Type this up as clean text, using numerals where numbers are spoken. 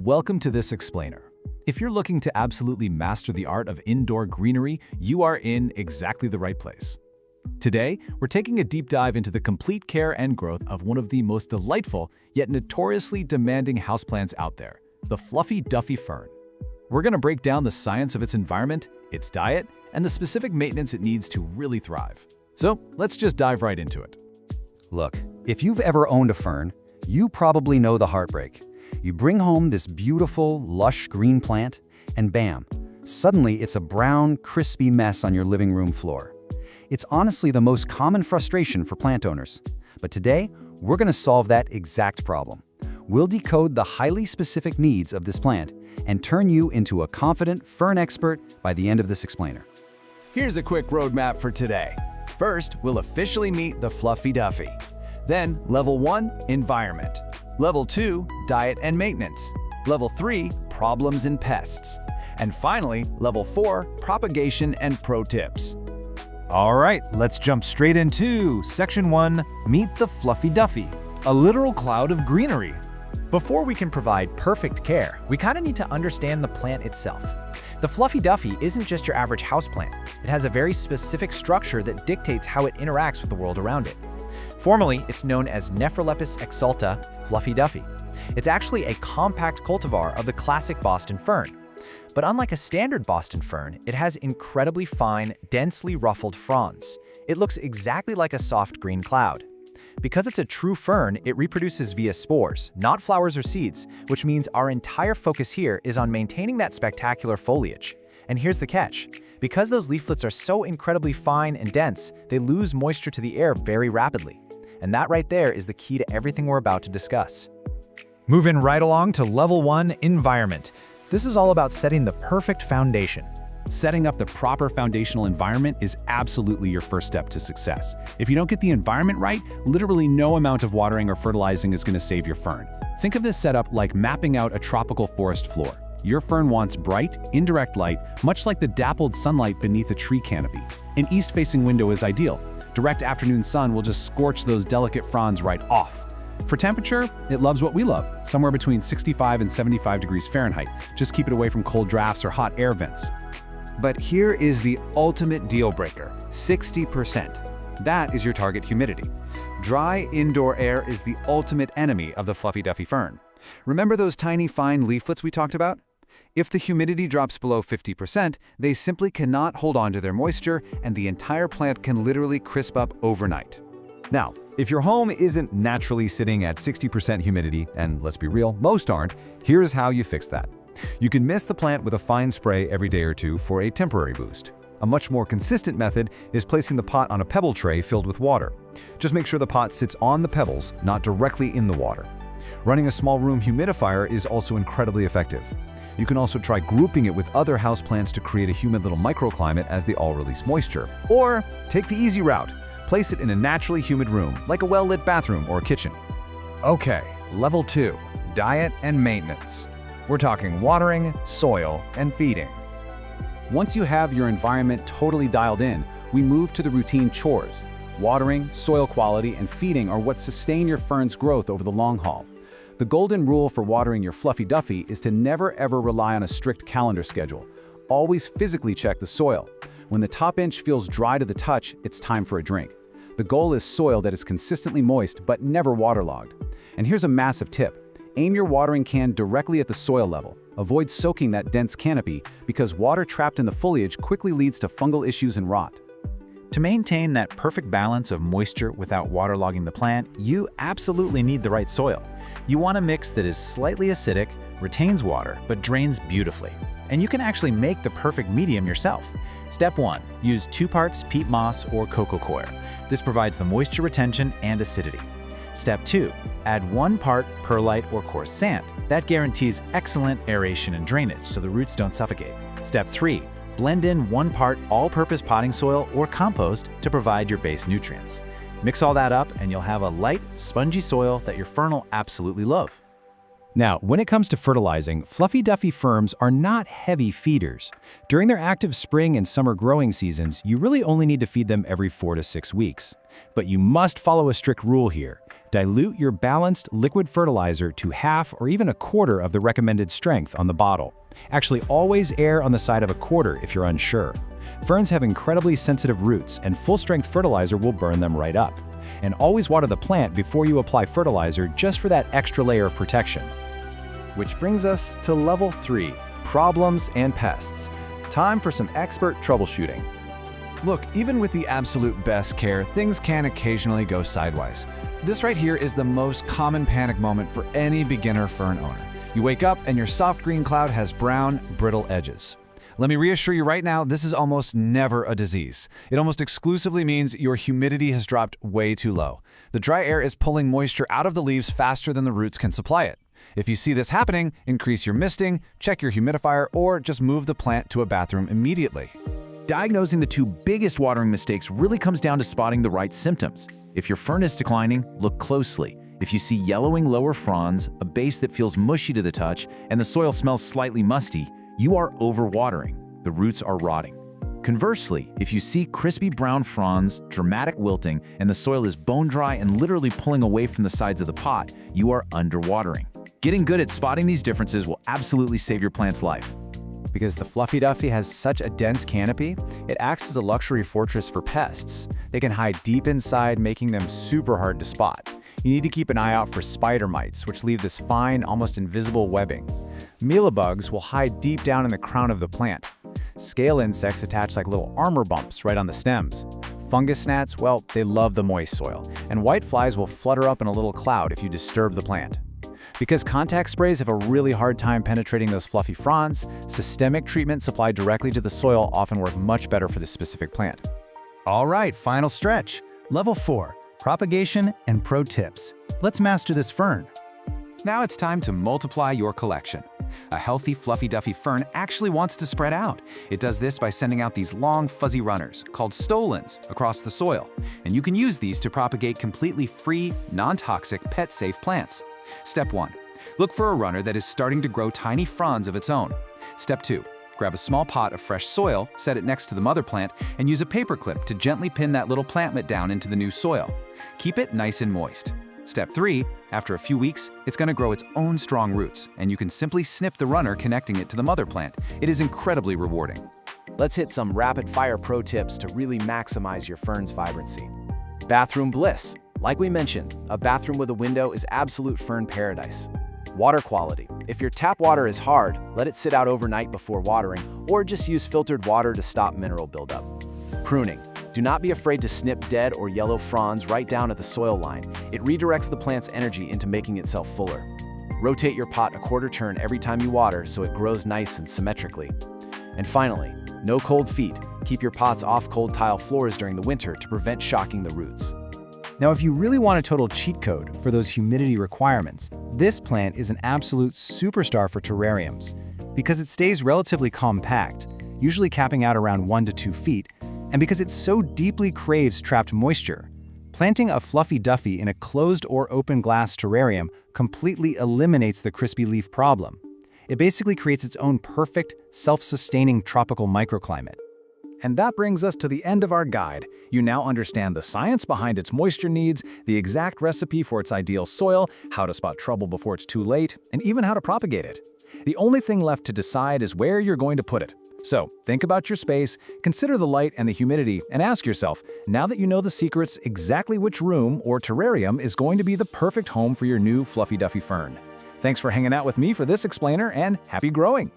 Welcome to this explainer. If you're looking to absolutely master the art of indoor greenery, you are in exactly the right place. Today, we're taking a deep dive into the complete care and growth of one of the most delightful yet notoriously demanding houseplants out there, the Fluffy Duffy Fern. We're going to break down the science of its environment, its diet, and the specific maintenance it needs to really thrive. So let's just dive right into it. Look, if you've ever owned a fern, you probably know the heartbreak. You bring home this beautiful, lush green plant, and bam, suddenly it's a brown, crispy mess on your living room floor. It's honestly the most common frustration for plant owners. But today, we're going to solve that exact problem. We'll decode the highly specific needs of this plant and turn you into a confident fern expert by the end of this explainer. Here's a quick roadmap for today. First, we'll officially meet the Fluffy Duffy. Then, Level 1, Environment. Level 2, Diet and Maintenance. Level 3, Problems and Pests. And finally, Level 4, Propagation and Pro Tips. All right, let's jump straight into Section 1, Meet the Fluffy Duffy, a literal cloud of greenery. Before we can provide perfect care, we kind of need to understand the plant itself. The Fluffy Duffy isn't just your average houseplant. It has a very specific structure that dictates how it interacts with the world around it. Formally, it's known as Nephrolepis exaltata Fluffy Duffy. It's actually a compact cultivar of the classic Boston fern. But unlike a standard Boston fern, it has incredibly fine, densely ruffled fronds. It looks exactly like a soft green cloud. Because it's a true fern, it reproduces via spores, not flowers or seeds, which means our entire focus here is on maintaining that spectacular foliage. And here's the catch. Because those leaflets are so incredibly fine and dense, they lose moisture to the air very rapidly. And that right there is the key to everything we're about to discuss. Moving right along to Level 1, Environment. This is all about setting the perfect foundation. Setting up the proper foundational environment is absolutely your first step to success. If you don't get the environment right, literally no amount of watering or fertilizing is going to save your fern. Think of this setup like mapping out a tropical forest floor. Your fern wants bright, indirect light, much like the dappled sunlight beneath a tree canopy. An east-facing window is ideal. Direct afternoon sun will just scorch those delicate fronds right off. For temperature, it loves what we love, somewhere between 65 and 75 degrees Fahrenheit. Just keep it away from cold drafts or hot air vents. But here is the ultimate deal breaker, 60%. That is your target humidity. Dry indoor air is the ultimate enemy of the Fluffy Duffy fern. Remember those tiny fine leaflets we talked about? If the humidity drops below 50%, they simply cannot hold on to their moisture, and the entire plant can literally crisp up overnight. Now, if your home isn't naturally sitting at 60% humidity, and let's be real, most aren't, here's how you fix that. You can mist the plant with a fine spray every day or two for a temporary boost. A much more consistent method is placing the pot on a pebble tray filled with water. Just make sure the pot sits on the pebbles, not directly in the water. Running a small room humidifier is also incredibly effective. You can also try grouping it with other houseplants to create a humid little microclimate as they all release moisture. Or take the easy route. Place it in a naturally humid room, like a well-lit bathroom or kitchen. Okay, Level 2, Diet and Maintenance. We're talking watering, soil, and feeding. Once you have your environment totally dialed in, we move to the routine chores. Watering, soil quality, and feeding are what sustain your fern's growth over the long haul. The golden rule for watering your Fluffy Duffy is to never ever rely on a strict calendar schedule. Always physically check the soil. When the top inch feels dry to the touch, it's time for a drink. The goal is soil that is consistently moist but never waterlogged. And here's a massive tip. Aim your watering can directly at the soil level. Avoid soaking that dense canopy because water trapped in the foliage quickly leads to fungal issues and rot. To maintain that perfect balance of moisture without waterlogging the plant, you absolutely need the right soil. You want a mix that is slightly acidic, retains water, but drains beautifully. And you can actually make the perfect medium yourself. Step 1. Use 2 parts peat moss or coco coir. This provides the moisture retention and acidity. Step 2. Add 1 part perlite or coarse sand. That guarantees excellent aeration and drainage so the roots don't suffocate. Step 3. Blend in 1 part all-purpose potting soil or compost to provide your base nutrients. Mix all that up and you'll have a light, spongy soil that your fern will absolutely love. Now, when it comes to fertilizing, Fluffy Duffy ferns are not heavy feeders. During their active spring and summer growing seasons, you really only need to feed them every 4 to 6 weeks. But you must follow a strict rule here. Dilute your balanced liquid fertilizer to half or even a quarter of the recommended strength on the bottle. Actually, always err on the side of a quarter if you're unsure. Ferns have incredibly sensitive roots, and full-strength fertilizer will burn them right up. And always water the plant before you apply fertilizer just for that extra layer of protection. Which brings us to level 3, problems and pests. Time for some expert troubleshooting. Look, even with the absolute best care, things can occasionally go sideways. This right here is the most common panic moment for any beginner fern owner. You wake up and your soft green cloud has brown, brittle edges. Let me reassure you right now, this is almost never a disease. It almost exclusively means your humidity has dropped way too low. The dry air is pulling moisture out of the leaves faster than the roots can supply it. If you see this happening, increase your misting, check your humidifier, or just move the plant to a bathroom immediately. Diagnosing the 2 biggest watering mistakes really comes down to spotting the right symptoms. If your fern is declining, look closely. If you see yellowing lower fronds, a base that feels mushy to the touch, and the soil smells slightly musty, you are overwatering. The roots are rotting. Conversely, if you see crispy brown fronds, dramatic wilting, and the soil is bone dry and literally pulling away from the sides of the pot, you are underwatering. Getting good at spotting these differences will absolutely save your plant's life. Because the Fluffy Duffy has such a dense canopy, it acts as a luxury fortress for pests. They can hide deep inside, making them super hard to spot. You need to keep an eye out for spider mites, which leave this fine, almost invisible webbing. Mealybugs will hide deep down in the crown of the plant. Scale insects attach like little armor bumps right on the stems. Fungus gnats, well, they love the moist soil. And white flies will flutter up in a little cloud if you disturb the plant. Because contact sprays have a really hard time penetrating those fluffy fronds, systemic treatment supplied directly to the soil often work much better for this specific plant. All right, final stretch. Level 4, propagation and pro tips. Let's master this fern. Now it's time to multiply your collection. A healthy Fluffy Duffy fern actually wants to spread out. It does this by sending out these long, fuzzy runners, called stolons, across the soil. And you can use these to propagate completely free, non-toxic, pet-safe plants. Step 1. Look for a runner that is starting to grow tiny fronds of its own. Step 2. Grab a small pot of fresh soil, set it next to the mother plant, and use a paper clip to gently pin that little plantlet down into the new soil. Keep it nice and moist. Step 3. After a few weeks, it's going to grow its own strong roots, and you can simply snip the runner connecting it to the mother plant. It is incredibly rewarding. Let's hit some rapid-fire pro tips to really maximize your fern's vibrancy. Bathroom bliss. Like we mentioned, a bathroom with a window is absolute fern paradise. Water quality. If your tap water is hard, let it sit out overnight before watering, or just use filtered water to stop mineral buildup. Pruning. Do not be afraid to snip dead or yellow fronds right down at the soil line. It redirects the plant's energy into making itself fuller. Rotate your pot a quarter turn every time you water so it grows nice and symmetrically. And finally, no cold feet. Keep your pots off cold tile floors during the winter to prevent shocking the roots. Now, if you really want a total cheat code for those humidity requirements, this plant is an absolute superstar for terrariums. Because it stays relatively compact, usually capping out around 1 to 2 feet, and because it so deeply craves trapped moisture, planting a Fluffy Duffy in a closed or open glass terrarium completely eliminates the crispy leaf problem. It basically creates its own perfect, self-sustaining tropical microclimate. And that brings us to the end of our guide. You now understand the science behind its moisture needs, the exact recipe for its ideal soil, how to spot trouble before it's too late, and even how to propagate it. The only thing left to decide is where you're going to put it. So, think about your space, consider the light and the humidity, and ask yourself, now that you know the secrets, exactly which room or terrarium is going to be the perfect home for your new Fluffy Duffy fern. Thanks for hanging out with me for this explainer, and happy growing!